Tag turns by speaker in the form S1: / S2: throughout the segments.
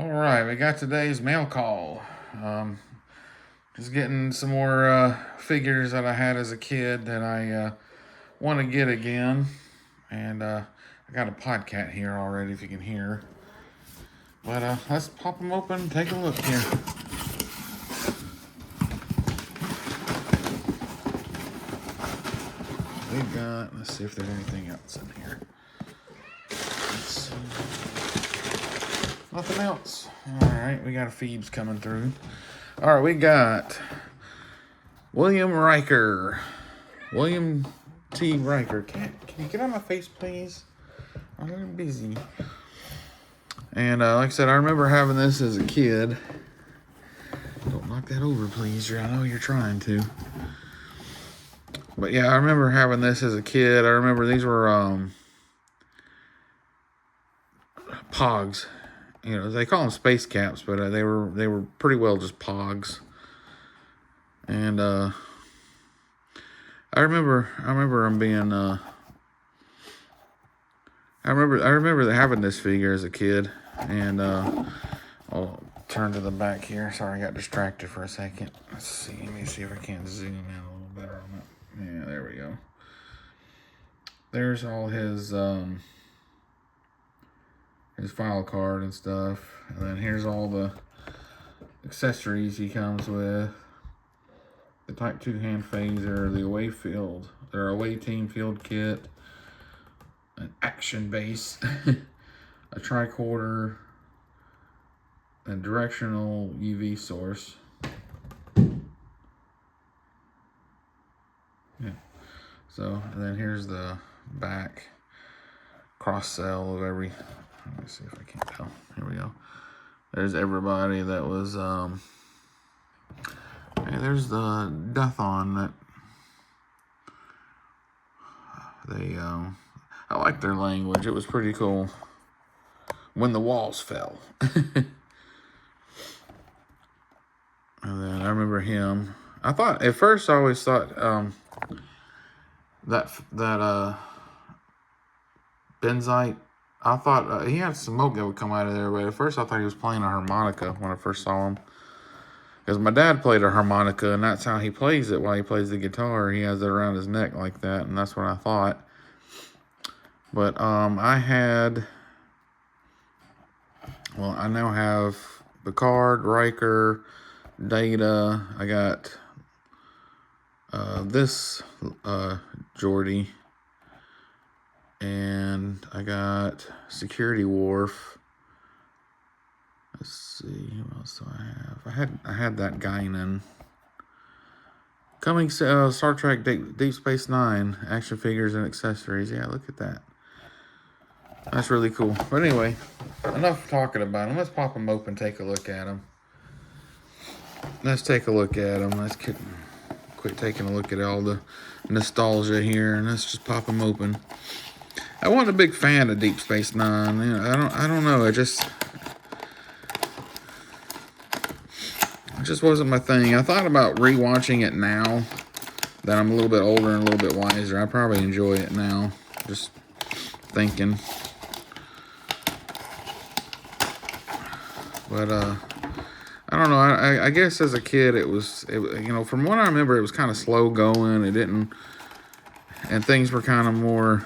S1: All right, we got today's mail call. Just getting some more figures that I had as a kid that I want to get again. And I got a podcat here already, if you can hear. But let's pop them open and take a look here. Let's see if there's anything else in here. Let's see. Nothing else. All right, we got a Phoebes coming through. All right, we got William Riker. William T. Riker. Can you get out of my face, please? I'm a little busy. And like I said, I remember having this as a kid. Don't knock that over, please. I know you're trying to. But yeah, I remember having this as a kid. I remember these were Pogs. You know, they call them space caps, but they were pretty well just Pogs. And I remember them being I remember having this figure as a kid. And I'll turn to the back here. Sorry, I got distracted for a second. Let's see. Let me see if I can't zoom in a little better on that. Yeah, there we go. There's all his file card and stuff. And then here's all the accessories he comes with. The Type 2 hand phaser, the away team field kit, an action base, a tricorder, a directional UV source. Yeah. So, and then here's the back cross sell of every. Let me see if I can't tell. Here we go. There's everybody that was. Hey, there's the Deathon that they. I like their language. It was pretty cool. When the walls fell. And then I remember him. I thought at first I always thought that Benzite. I thought he had smoke that would come out of there, but at first I thought he was playing a harmonica when I first saw him. Because my dad played a harmonica, and that's how he plays it while he plays the guitar. He has it around his neck like that, and that's what I thought. But I now have Picard, Riker, Data. I got this Geordi. And I got Security Wharf. Let's see, who else do I have? I had that Guinan. Coming Star Trek Deep Space Nine action figures and accessories. Yeah, look at that. That's really cool. But anyway, enough talking about them. Let's pop them open, take a look at them. Let's take a look at them. Let's quit taking a look at all the nostalgia here, and let's just pop them open. I wasn't a big fan of Deep Space Nine. You know, I don't know. It just wasn't my thing. I thought about rewatching it now that I'm a little bit older and a little bit wiser. I probably enjoy it now. Just thinking. But I don't know. I guess as a kid it was you know, from what I remember, it was kind of slow going. It didn't, and things were kind of more.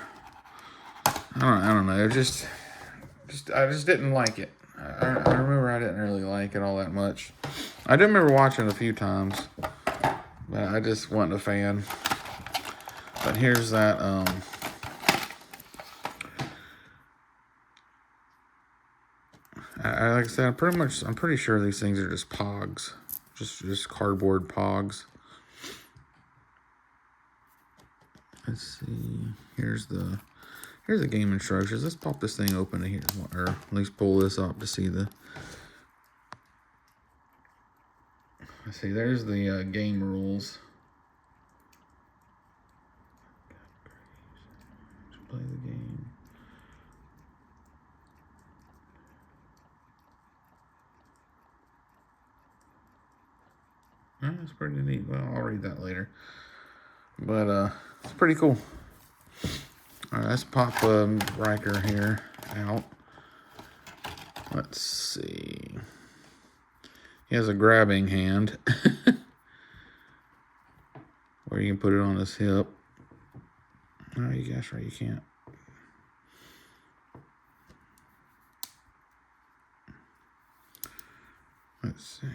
S1: I don't know. I just didn't like it. I remember I didn't really like it all that much. I do remember watching it a few times, but I just wasn't a fan. But here's that. Like I said, I'm pretty sure these things are just Pogs, just cardboard Pogs. Let's see. Here's the game instructions. Let's pop this thing open here, or at least pull this up to see the. Let's see. There's the game rules. Play the game. That's pretty neat. Well, I'll read that later. But it's pretty cool. All right, let's pop Riker here out. Let's see. He has a grabbing hand where you can put it on his hip. Oh, you guess right, you can't. Let's see.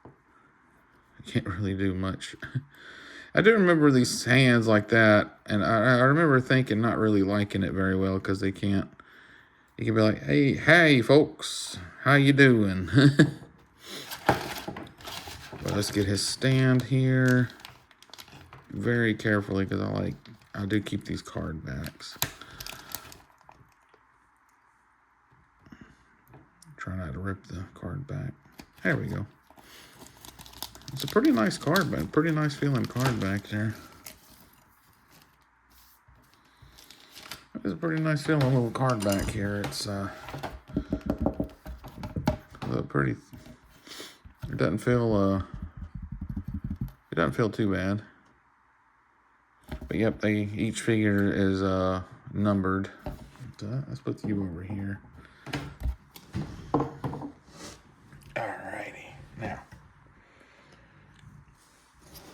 S1: I can't really do much. I do remember these hands like that, and I remember thinking not really liking it very well because they can't. You can be like, hey, folks, how you doing? But let's get his stand here very carefully because I do keep these card backs. Try not to rip the card back. There we go. It's a pretty nice card back, pretty nice feeling card back there. It's a pretty nice feeling little card back here. It's pretty. It doesn't feel too bad. But yep, each figure is numbered. So let's put you over here. Alrighty, now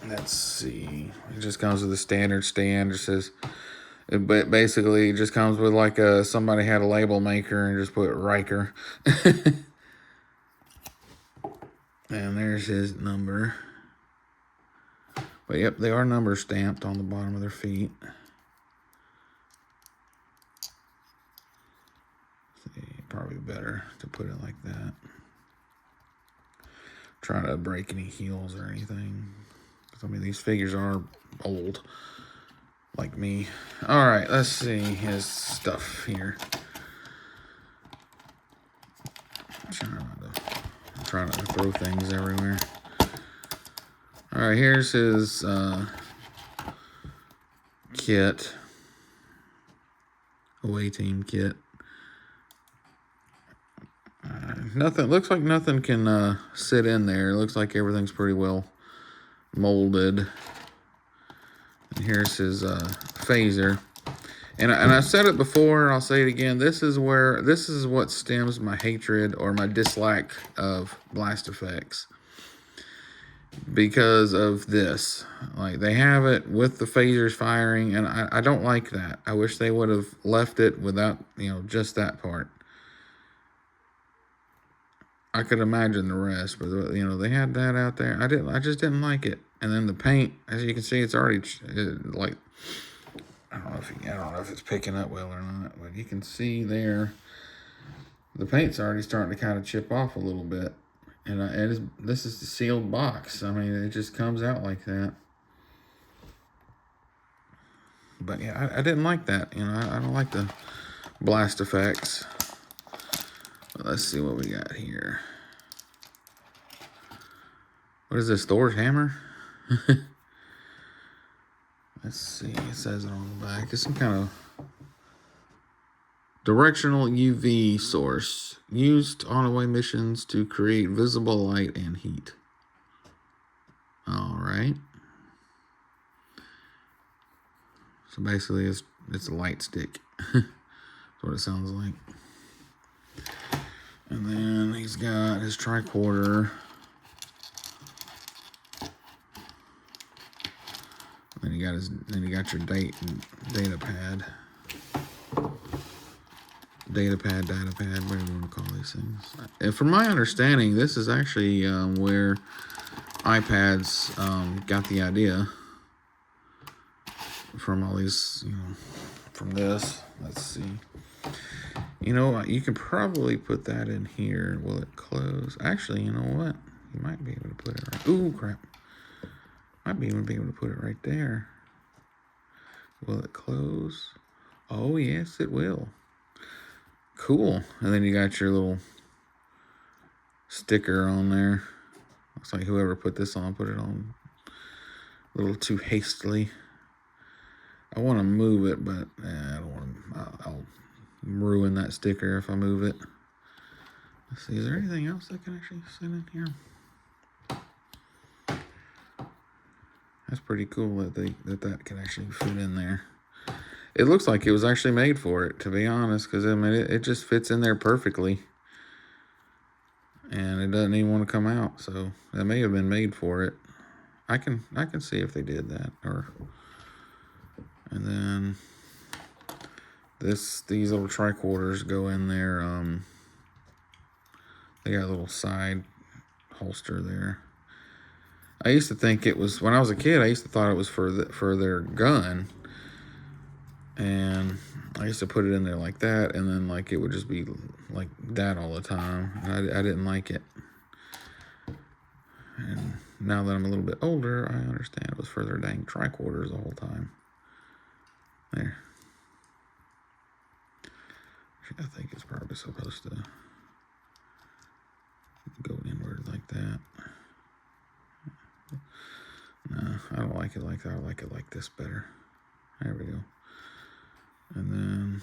S1: let's see. It just comes with a standard stand. It says. But basically, it just comes with like somebody had a label maker and just put Riker. And there's his number. But yep, they are number stamped on the bottom of their feet. See, probably better to put it like that. Try not to break any heels or anything. I mean, these figures are old. Like me. Alright, let's see his stuff here. Try not to throw things everywhere. Alright, here's his kit. Away team kit. Nothing, looks like nothing can sit in there. It looks like everything's pretty well molded. And here's his phaser. And I've said it before, I'll say it again. This is what stems my hatred or my dislike of blast effects. Because of this. Like, they have it with the phasers firing, and I don't like that. I wish they would have left it without, just that part. I could imagine the rest, but they had that out there. I just didn't like it. And then the paint, as you can see, it's already like, I don't know if it's picking up well or not, but you can see there, the paint's already starting to kind of chip off a little bit. And this is the sealed box. I mean, it just comes out like that. But yeah, I didn't like that. I don't like the blast effects. But let's see what we got here. What is this, Thor's hammer? Let's see, it says it on the back. It's some kind of directional UV source used on away missions to create visible light and heat. All right. So basically, it's a light stick. That's what it sounds like. And then he's got his tricorder. Then you got your data pad, whatever you want to call these things. And from my understanding, this is actually where iPads got the idea from all these, from this. Let's see. You can probably put that in here. Will it close? Actually, you know what? You might be able to put it right. Ooh, crap. Might even be able to put it right there. Will it close? Oh, yes, it will. Cool. And then you got your little sticker on there. Looks like whoever put this on put it on a little too hastily. I want to move it, but I don't want to. I'll ruin that sticker if I move it. Let's see. Is there anything else I can actually sit in here? That's pretty cool that that can actually fit in there. It looks like it was actually made for it, to be honest, because I mean it just fits in there perfectly, and it doesn't even want to come out. So that may have been made for it. I can see if they did that. And then these little tricorders go in there. They got a little side holster there. I used to think it was, when I was a kid, I used to thought it was for their gun. And I used to put it in there like that, and then like it would just be like that all the time. And I didn't like it. And now that I'm a little bit older, I understand it was for their dang tricorders the whole time. There. I think it's probably supposed to go inward like that. No, I don't like it like that. I like it like this better. There we go. And then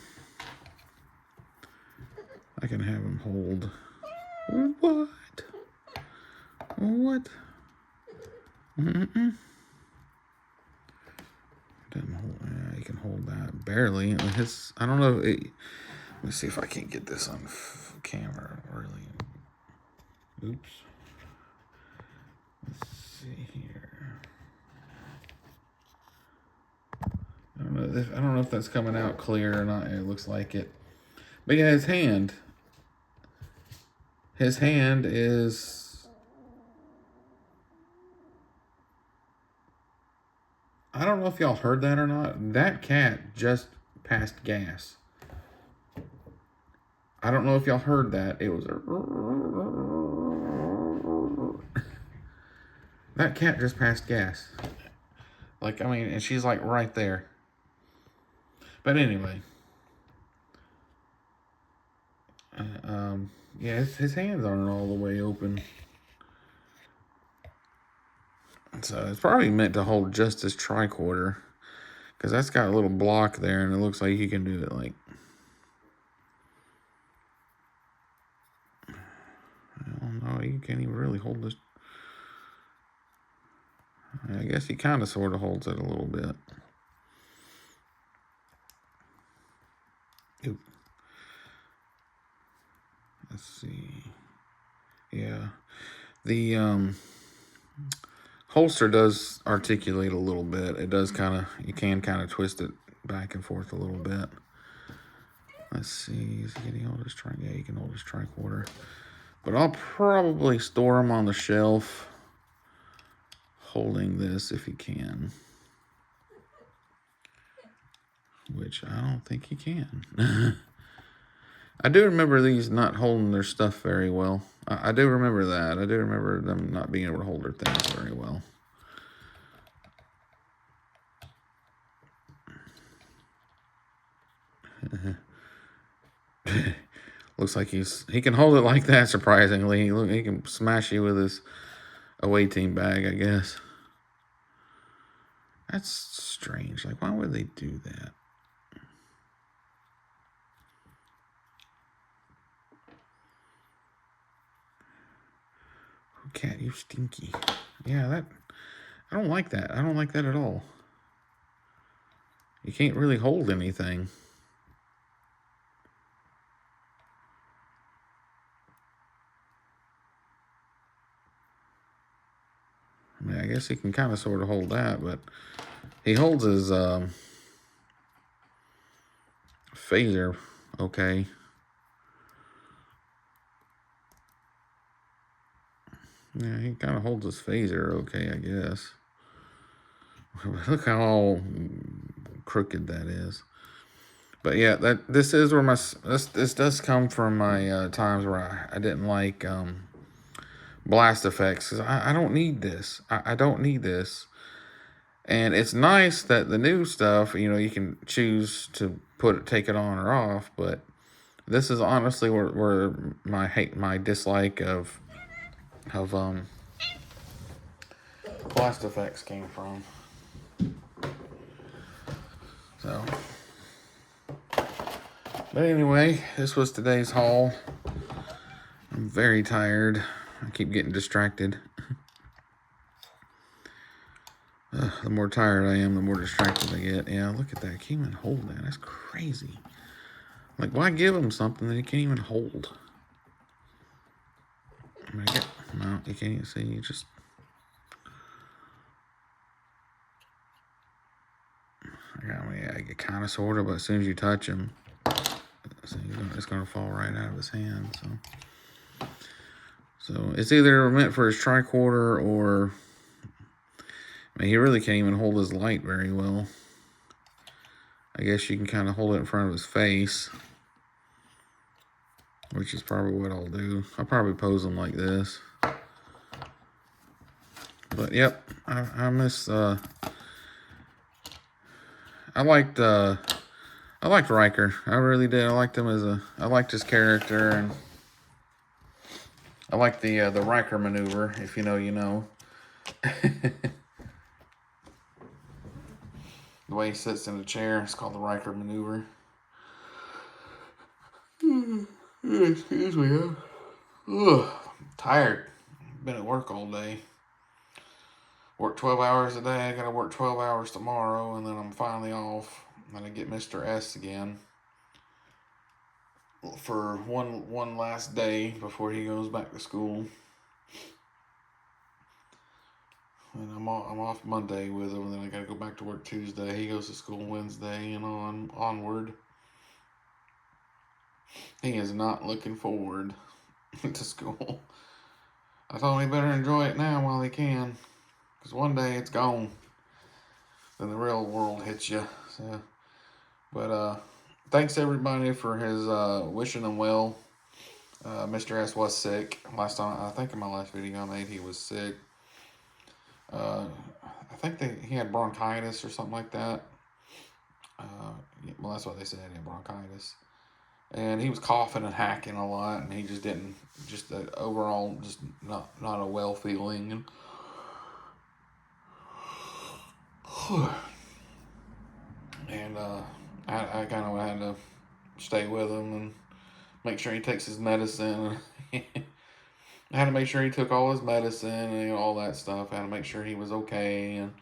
S1: I can have him hold. What? What? Doesn't hold. Yeah, you can hold that barely. His. I don't know. Let me see if I can get this on camera. Really. Oops. Let's see here. I don't know if that's coming out clear or not. It looks like it. But yeah, his hand. His hand is. I don't know if y'all heard that or not. That cat just passed gas. I don't know if y'all heard that. It was that cat just passed gas. Like, I mean, and she's like right there. But anyway. Yeah, his hands aren't all the way open. So it's probably meant to hold just his tricorder. Because that's got a little block there, and it looks like you can do it like... I don't know, you can't even really hold this. I guess he kind of sort of holds it a little bit. Oop. Let's see. Yeah. The holster does articulate a little bit. It does kind of, you can kind of twist it back and forth a little bit. Let's see. Is he getting hold of his tricorder? Yeah, you can hold his tricorder. But I'll probably store him on the shelf holding this if he can. Which I don't think he can. I do remember these not holding their stuff very well. I do remember that. I do remember them not being able to hold their things very well. Looks like he can hold it like that, surprisingly. He can smash you with his away team bag, I guess. That's strange. Like, why would they do that? Oh, cat, you stinky. Yeah, I don't like that. I don't like that at all. You can't really hold anything. I mean, I guess he can kind of sort of hold that, but he holds his phaser okay. Yeah, he kind of holds his phaser okay, I guess. Look how crooked that is. But yeah, this is where this does come from my times where I didn't like blast effects, because I don't need this. I don't need this. And it's nice that the new stuff, you know, you can choose to take it on or off, but this is honestly where my dislike of blast effects came from. So, but anyway, this was today's haul. I'm very tired. I keep getting distracted. The more tired I am, the more distracted I get. Yeah, look at that. I can't even hold that. That's crazy. Like, why give him something that he can't even hold? No, you can't even see. You just... I get kind of sort of, but as soon as you touch him, it's going to fall right out of his hand. So it's either meant for his tricorder or... I mean, he really can't even hold his light very well. I guess you can kind of hold it in front of his face, which is probably what I'll do. I'll probably pose him like this. But yep, I miss. I liked Riker. I really did. I liked him I liked his character, and I liked the Riker maneuver. If you know, you know. The way he sits in the chair, it's called the Riker maneuver. Excuse me. Ugh, tired. Been at work all day. Work 12 hours a day. I gotta work 12 hours tomorrow, and then I'm finally off. Then I get Mr. S again for one last day before he goes back to school. And I'm off Monday with him, and then I gotta go back to work Tuesday. He goes to school Wednesday, and onward. He is not looking forward to school. I told him he better enjoy it now while he can, because one day it's gone. Then the real world hits you. So, but thanks everybody for his wishing him well. Mr. S was sick last time. I think in my last video I made, he was sick. I think he had bronchitis or something like that. Well, that's what they said, he had bronchitis. And he was coughing and hacking a lot, and he just didn't, overall, just not a well feeling. And I kind of had to stay with him and make sure he takes his medicine. I had to make sure he took all his medicine and all that stuff. I had to make sure he was okay and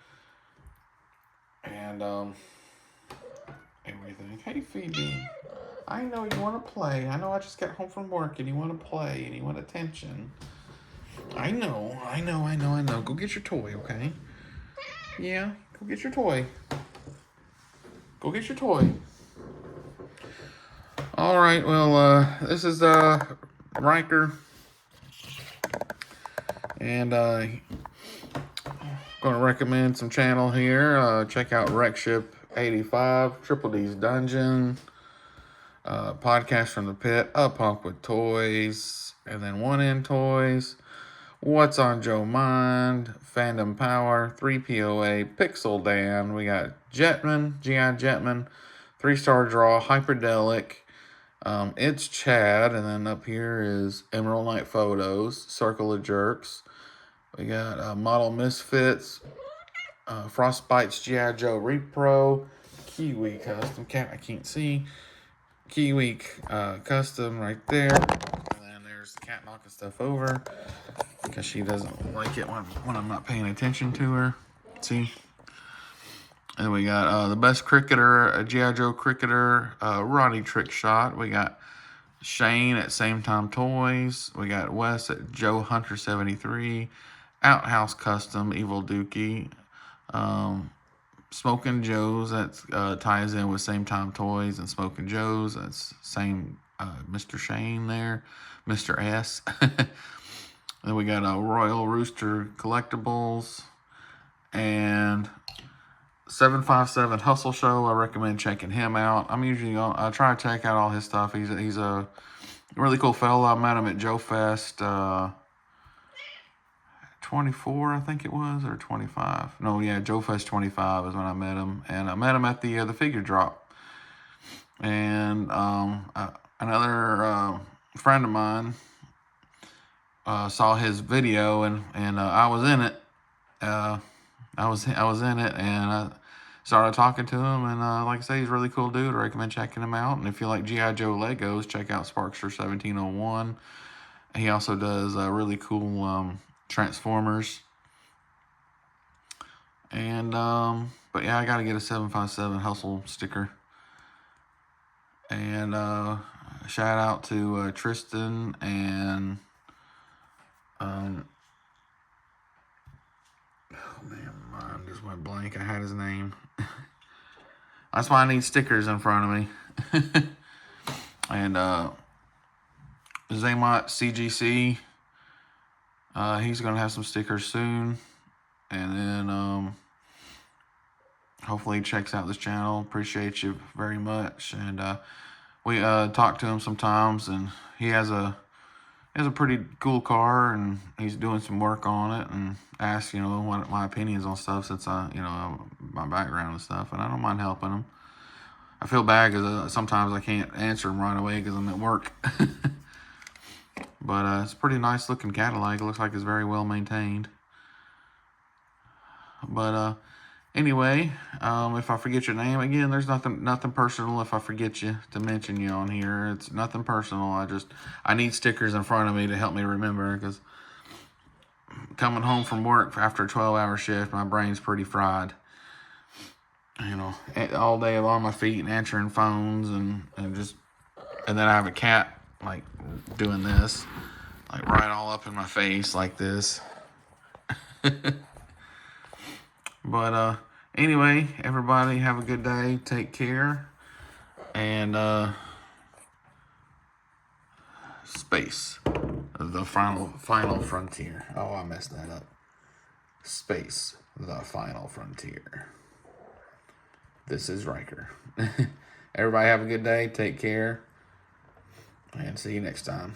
S1: everything. Hey, Phoebe. I know you want to play. I know I just got home from work and you want to play and you want attention. I know. Go get your toy, okay? Yeah, go get your toy. Go get your toy. All right, well, this is Riker. And going to recommend some channel here. Check out Wreckship85, Triple D's Dungeon, Podcast from the Pit, A Punk with Toys, and then One In Toys, What's on Joe Mind, Fandom Power, 3POA, Pixel Dan. We got Jetman, G.I. Jetman, 3-star draw, Hyperdelic. It's Chad, and then up here is Emerald Knight Photos, Circle of Jerks. We got Model Misfits, Frostbite's G.I. Joe Repro, Kiwi Custom, Cat I can't see, Kiwi Custom right there, and then there's the cat knocking stuff over, because she doesn't like it when I'm not paying attention to her, see? And we got the best cricketer, G.I. Joe cricketer, Roddy Trick Shot. We got Shane at Same Time Toys. We got Wes at Joe Hunter 73. Outhouse Custom, Evil Dookie. Smoking Joe's, that ties in with Same Time Toys and Smoking Joe's. That's same Mr. Shane there. Mr. S. Then we got Royal Rooster Collectibles. And 757 Hustle Show. I recommend checking him out. I try to check out all his stuff. He's a really cool fella. I met him at Joe Fest 24, I think it was, or 25. No, yeah, Joe Fest 25 is when I met him, and I met him at the figure drop. And another friend of mine saw his video, and I was in it. I was in it, and I started talking to him, and like I say, he's a really cool dude. I recommend checking him out. And if you like G.I. Joe Legos, check out Sparkster 1701. He also does really cool Transformers. And, but yeah, I got to get a 757 Hustle sticker. And, shout out to, Tristan and, oh man, mine just went blank. I had his name. That's why I need stickers in front of me. And, Zaymot CGC, he's going to have some stickers soon. And then, hopefully he checks out this channel. Appreciate you very much. And we talk to him sometimes, and he has a pretty cool car, and he's doing some work on it, and asks, you know, what my opinions on stuff, since you know, my background and stuff, and I don't mind helping him. I feel bad because sometimes I can't answer him right away because I'm at work. But it's a pretty nice looking Cadillac. It looks like it's very well maintained. But anyway, if I forget your name again, there's nothing personal. If I forget you to mention you on here, it's nothing personal. I need stickers in front of me to help me remember, because coming home from work after a 12-hour shift, my brain's pretty fried. You know, all day on my feet and answering phones, and then I have a cat like doing this, like right all up in my face like this. But anyway, everybody have a good day. Take care. And space. The final frontier. Oh, I messed that up. Space. The final frontier. This is Riker. Everybody have a good day. Take care. And see you next time.